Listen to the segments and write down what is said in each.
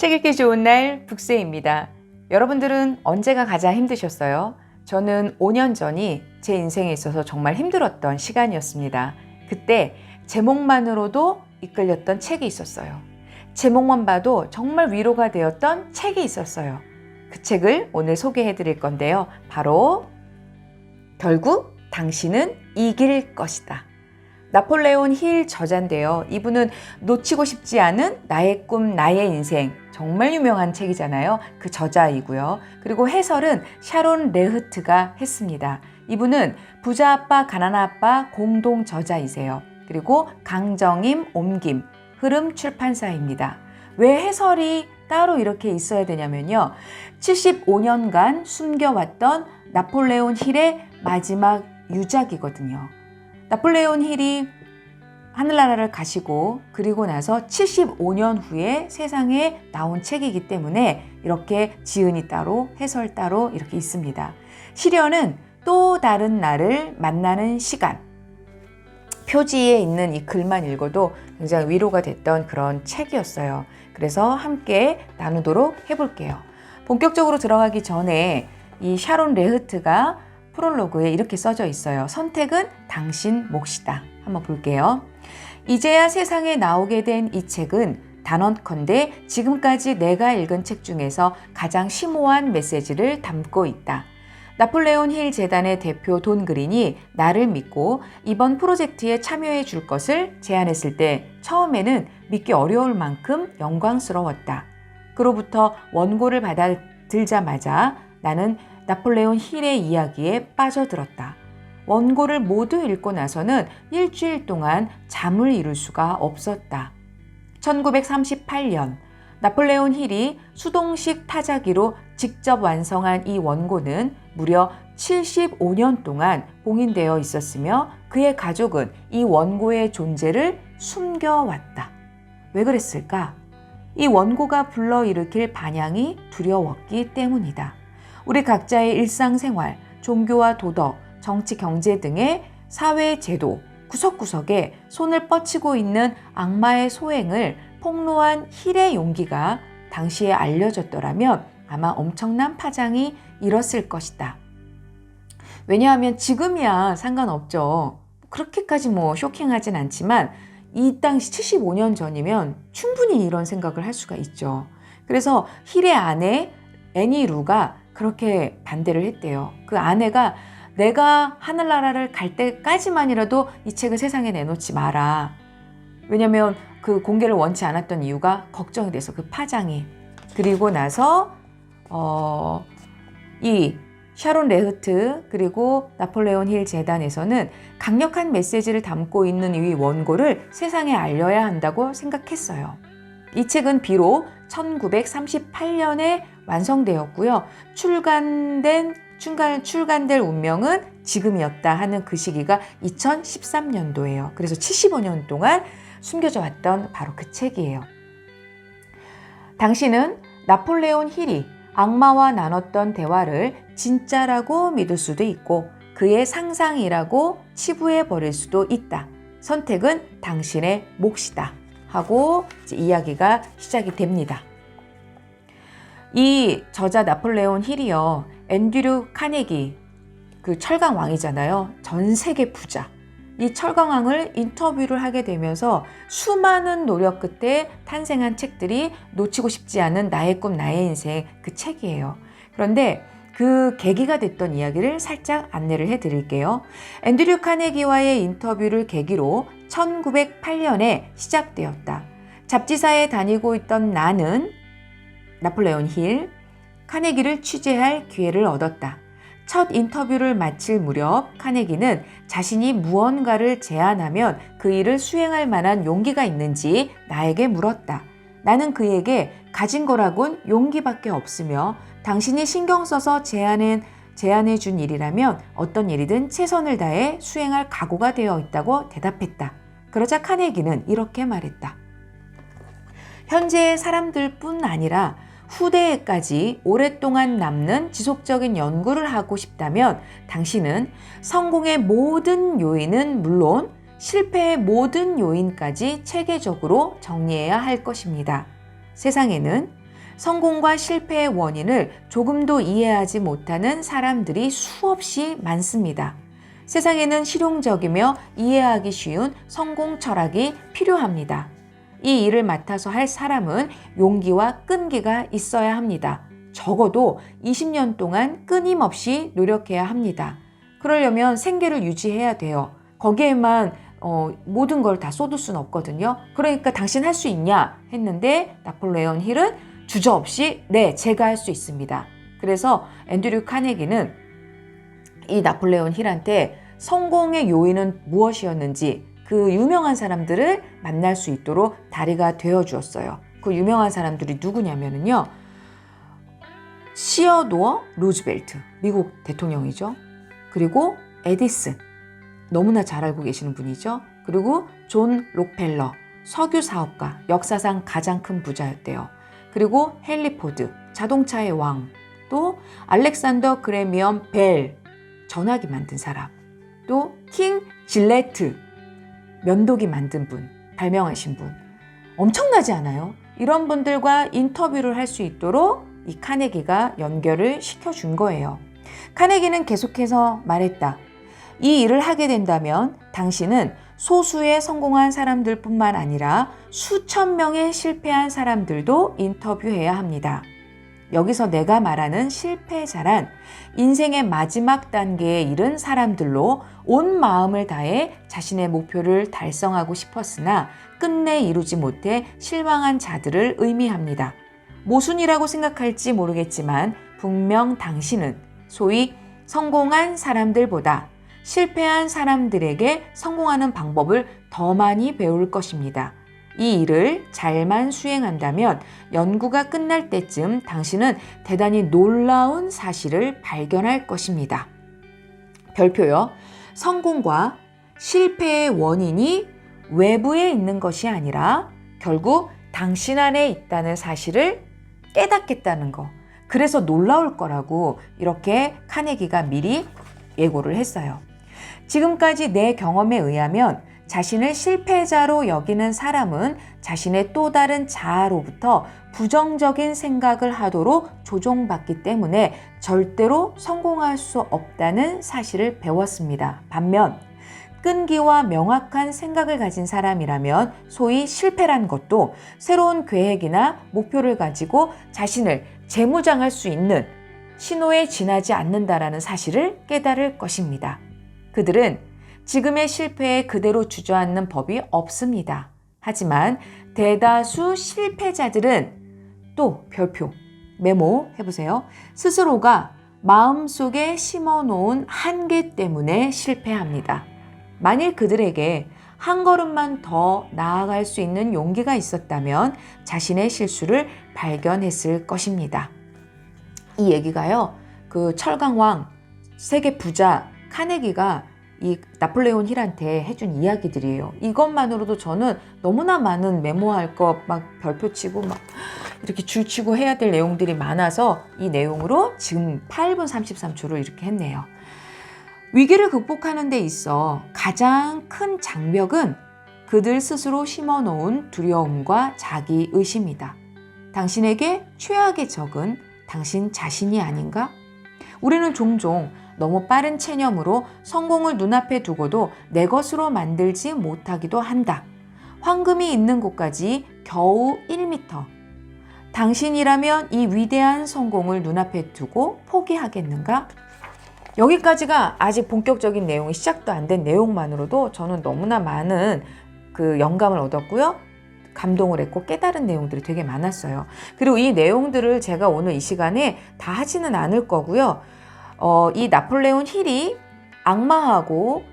책 읽기 좋은 날 북새입니다. 여러분들은 언제가 가장 힘드셨어요? 저는 5년 전이 제 인생에 있어서 정말 힘들었던 시간이었습니다. 그때 제목만으로도 이끌렸던 책이 있었어요. 제목만 봐도 정말 위로가 되었던 책이 있었어요. 그 책을 오늘 소개해 드릴 건데요. 바로 결국 당신은 이길 것이다. 나폴레온 힐 저자인데요. 이분은 놓치고 싶지 않은 나의 꿈, 나의 인생. 정말 유명한 책이잖아요. 그 저자이고요. 그리고 해설은 샤론 레흐트가 했습니다. 이분은 부자 아빠, 가난한 아빠 공동 저자이세요. 그리고 강정임, 옮김, 흐름 출판사입니다. 왜 해설이 따로 이렇게 있어야 되냐면요. 75년간 숨겨왔던 나폴레온 힐의 마지막 유작이거든요. 나폴레온 힐이 하늘나라를 가시고 그리고 나서 75년 후에 세상에 나온 책이기 때문에 이렇게 지은이 따로 해설 따로 이렇게 있습니다. 시련은 또 다른 나를 만나는 시간. 표지에 있는 이 글만 읽어도 굉장히 위로가 됐던 그런 책이었어요. 그래서 함께 나누도록 해볼게요. 본격적으로 들어가기 전에 이 샤론 레흐트가 프롤로그에 이렇게 써져 있어요. 선택은 당신 몫이다. 한번 볼게요. 이제야 세상에 나오게 된 이 책은 단언컨대 지금까지 내가 읽은 책 중에서 가장 심오한 메시지를 담고 있다. 나폴레온 힐 재단의 대표 돈 그린이 나를 믿고 이번 프로젝트에 참여해 줄 것을 제안했을 때 처음에는 믿기 어려울 만큼 영광스러웠다. 그로부터 원고를 받아들자마자 나는 나폴레온 힐의 이야기에 빠져들었다. 원고를 모두 읽고 나서는 일주일 동안 잠을 이룰 수가 없었다. 1938년 나폴레온 힐이 수동식 타자기로 직접 완성한 이 원고는 무려 75년 동안 봉인되어 있었으며 그의 가족은 이 원고의 존재를 숨겨왔다. 왜 그랬을까? 이 원고가 불러일으킬 반향이 두려웠기 때문이다. 우리 각자의 일상생활, 종교와 도덕, 정치, 경제 등의 사회 제도, 구석구석에 손을 뻗치고 있는 악마의 소행을 폭로한 힐의 용기가 당시에 알려졌더라면 아마 엄청난 파장이 일었을 것이다. 왜냐하면 지금이야 상관없죠. 그렇게까지 쇼킹하진 않지만 이 당시 75년 전이면 충분히 이런 생각을 할 수가 있죠. 그래서 힐의 아내 애니 루가 그렇게 반대를 했대요. 그 아내가 내가 하늘나라를 갈 때까지만이라도 이 책을 세상에 내놓지 마라. 왜냐면 그 공개를 원치 않았던 이유가 걱정이 돼서 그 파장이. 그리고 나서 이 샤론 레흐트 그리고 나폴레온 힐 재단에서는 강력한 메시지를 담고 있는 이 원고를 세상에 알려야 한다고 생각했어요. 이 책은 비록 1938년에 완성되었고요. 출간될 운명은 지금이었다 하는 그 시기가 2013년도예요. 그래서 75년 동안 숨겨져 왔던 바로 그 책이에요. 당신은 나폴레온 힐이 악마와 나눴던 대화를 진짜라고 믿을 수도 있고 그의 상상이라고 치부해 버릴 수도 있다. 선택은 당신의 몫이다. 하고 이제 이야기가 시작이 됩니다. 이 저자 나폴레온 힐이요. 앤드류 카네기, 그 철강 왕이잖아요. 전 세계 부자. 이 철강 왕을 인터뷰를 하게 되면서 수많은 노력 끝에 탄생한 책들이 놓치고 싶지 않은 나의 꿈, 나의 인생 그 책이에요. 그런데 그 계기가 됐던 이야기를 살짝 안내를 해드릴게요. 앤드류 카네기와의 인터뷰를 계기로 1908년에 시작되었다. 잡지사에 다니고 있던 나는 나폴레온 힐, 카네기를 취재할 기회를 얻었다. 첫 인터뷰를 마칠 무렵 카네기는 자신이 무언가를 제안하면 그 일을 수행할 만한 용기가 있는지 나에게 물었다. 나는 그에게 가진 거라곤 용기밖에 없으며 당신이 신경 써서 제안해 준 일이라면 어떤 일이든 최선을 다해 수행할 각오가 되어 있다고 대답했다. 그러자 카네기는 이렇게 말했다. 현재의 사람들뿐 아니라 후대에까지 오랫동안 남는 지속적인 연구를 하고 싶다면 당신은 성공의 모든 요인은 물론 실패의 모든 요인까지 체계적으로 정리해야 할 것입니다. 세상에는 성공과 실패의 원인을 조금도 이해하지 못하는 사람들이 수없이 많습니다. 세상에는 실용적이며 이해하기 쉬운 성공 철학이 필요합니다. 이 일을 맡아서 할 사람은 용기와 끈기가 있어야 합니다. 적어도 20년 동안 끊임없이 노력해야 합니다. 그러려면 생계를 유지해야 돼요. 거기에만 모든 걸 다 쏟을 수는 없거든요. 그러니까 당신 할 수 있냐 했는데 나폴레온 힐은 주저없이 네, 제가 할 수 있습니다. 그래서 앤드류 카네기는 이 나폴레온 힐한테 성공의 요인은 무엇이었는지 그 유명한 사람들을 만날 수 있도록 다리가 되어 주었어요. 그 유명한 사람들이 누구냐면요. 시어도어 루즈벨트, 미국 대통령이죠. 그리고 에디슨, 너무나 잘 알고 계시는 분이죠. 그리고 존 록펠러, 석유 사업가, 역사상 가장 큰 부자였대요. 그리고 헨리 포드, 자동차의 왕, 또 알렉산더 그레미엄 벨, 전화기 만든 사람, 또 킹 질레트, 면도기 만든 분, 발명하신 분. 엄청나지 않아요? 이런 분들과 인터뷰를 할 수 있도록 이 카네기가 연결을 시켜준 거예요. 카네기는 계속해서 말했다. 이 일을 하게 된다면 당신은 소수의 성공한 사람들 뿐만 아니라 수천 명의 실패한 사람들도 인터뷰해야 합니다. 여기서 내가 말하는 실패자란 인생의 마지막 단계에 이른 사람들로 온 마음을 다해 자신의 목표를 달성하고 싶었으나 끝내 이루지 못해 실망한 자들을 의미합니다. 모순이라고 생각할지 모르겠지만 분명 당신은 소위 성공한 사람들보다 실패한 사람들에게 성공하는 방법을 더 많이 배울 것입니다. 이 일을 잘만 수행한다면 연구가 끝날 때쯤 당신은 대단히 놀라운 사실을 발견할 것입니다. 별표요. 성공과 실패의 원인이 외부에 있는 것이 아니라 결국 당신 안에 있다는 사실을 깨닫겠다는 거. 그래서 놀라울 거라고 이렇게 카네기가 미리 예고를 했어요. 지금까지 내 경험에 의하면 자신을 실패자로 여기는 사람은 자신의 또 다른 자아로부터 부정적인 생각을 하도록 조종받기 때문에 절대로 성공할 수 없다는 사실을 배웠습니다. 반면 끈기와 명확한 생각을 가진 사람이라면 소위 실패란 것도 새로운 계획이나 목표를 가지고 자신을 재무장할 수 있는 신호에 지나지 않는다라는 사실을 깨달을 것입니다. 그들은 지금의 실패에 그대로 주저앉는 법이 없습니다. 하지만 대다수 실패자들은 또 별표, 메모해보세요. 스스로가 마음속에 심어놓은 한계 때문에 실패합니다. 만일 그들에게 한 걸음만 더 나아갈 수 있는 용기가 있었다면 자신의 실수를 발견했을 것입니다. 이 얘기가요, 그 철강왕, 세계 부자 카네기가 이 나폴레온 힐한테 해준 이야기들이에요. 이것만으로도 저는 너무나 많은 메모할 거 막 별표치고 막 이렇게 줄치고 해야 될 내용들이 많아서 이 내용으로 지금 8분 33초를 이렇게 했네요. 위기를 극복하는 데 있어 가장 큰 장벽은 그들 스스로 심어놓은 두려움과 자기의심이다. 당신에게 최악의 적은 당신 자신이 아닌가? 우리는 종종 너무 빠른 체념으로 성공을 눈앞에 두고도 내 것으로 만들지 못하기도 한다. 황금이 있는 곳까지 겨우 1m. 당신이라면 이 위대한 성공을 눈앞에 두고 포기하겠는가? 여기까지가 아직 본격적인 내용이 시작도 안 된 내용만으로도 저는 너무나 많은 그 영감을 얻었고요. 감동을 했고 깨달은 내용들이 되게 많았어요. 그리고 이 내용들을 제가 오늘 이 시간에 다 하지는 않을 거고요. 이 나폴레온 힐이 악마하고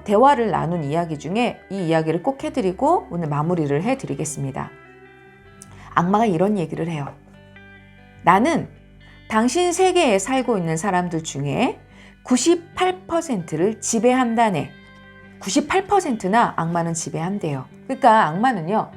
대화를 나눈 이야기 중에 이 이야기를 꼭 해드리고 오늘 마무리를 해드리겠습니다. 악마가 이런 얘기를 해요. 나는 당신 세계에 살고 있는 사람들 중에 98%를 지배한다네. 98%나 악마는 지배한대요. 그러니까 악마는요,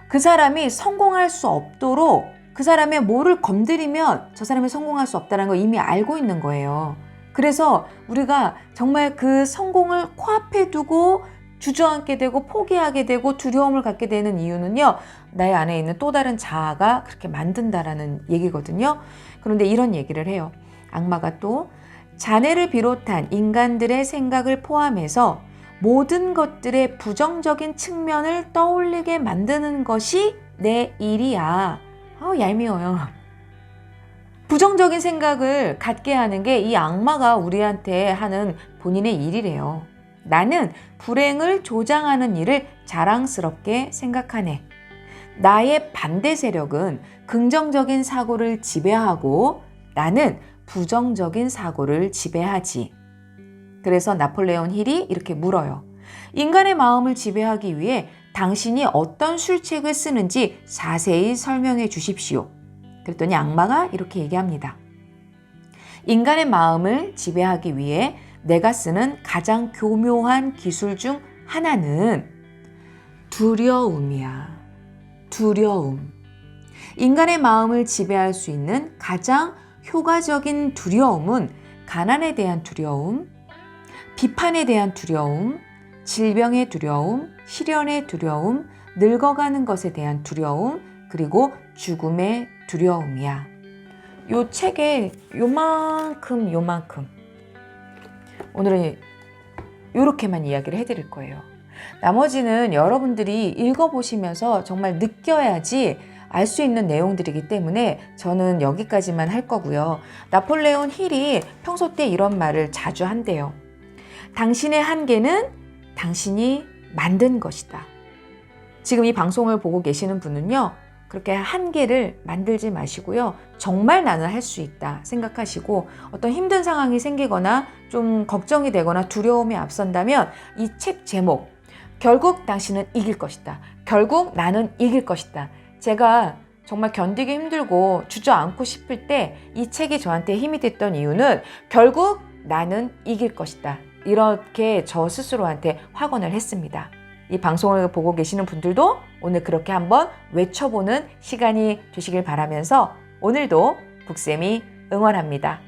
그 사람이 성공할 수 없도록 그 사람의 뭐를 건드리면 저 사람이 성공할 수 없다는 걸 이미 알고 있는 거예요. 그래서 우리가 정말 그 성공을 코앞에 두고 주저앉게 되고 포기하게 되고 두려움을 갖게 되는 이유는요, 나의 안에 있는 또 다른 자아가 그렇게 만든다라는 얘기거든요. 그런데 이런 얘기를 해요. 악마가 또 자네를 비롯한 인간들의 생각을 포함해서 모든 것들의 부정적인 측면을 떠올리게 만드는 것이 내 일이야. 얄미워요. 부정적인 생각을 갖게 하는 게 이 악마가 우리한테 하는 본인의 일이래요. 나는 불행을 조장하는 일을 자랑스럽게 생각하네. 나의 반대 세력은 긍정적인 사고를 지배하고 나는 부정적인 사고를 지배하지. 그래서 나폴레온 힐이 이렇게 물어요. 인간의 마음을 지배하기 위해 당신이 어떤 술책을 쓰는지 자세히 설명해 주십시오. 그랬더니 악마가 이렇게 얘기합니다. 인간의 마음을 지배하기 위해 내가 쓰는 가장 교묘한 기술 중 하나는 두려움이야. 두려움. 인간의 마음을 지배할 수 있는 가장 효과적인 두려움은 가난에 대한 두려움, 비판에 대한 두려움, 질병의 두려움, 시련의 두려움, 늙어가는 것에 대한 두려움, 그리고 죽음의 두려움이야. 요 책에 요만큼 오늘은 요렇게만 이야기를 해드릴 거예요. 나머지는 여러분들이 읽어보시면서 정말 느껴야지 알 수 있는 내용들이기 때문에 저는 여기까지만 할 거고요. 나폴레온 힐이 평소 때 이런 말을 자주 한대요. 당신의 한계는 당신이 만든 것이다. 지금 이 방송을 보고 계시는 분은요, 그렇게 한계를 만들지 마시고요. 정말 나는 할 수 있다 생각하시고 어떤 힘든 상황이 생기거나 좀 걱정이 되거나 두려움이 앞선다면 이 책 제목, 결국 당신은 이길 것이다. 결국 나는 이길 것이다. 제가 정말 견디기 힘들고 주저앉고 싶을 때 이 책이 저한테 힘이 됐던 이유는 결국 나는 이길 것이다. 이렇게 저 스스로한테 확언을 했습니다. 이 방송을 보고 계시는 분들도 오늘 그렇게 한번 외쳐보는 시간이 되시길 바라면서 오늘도 북쌤이 응원합니다.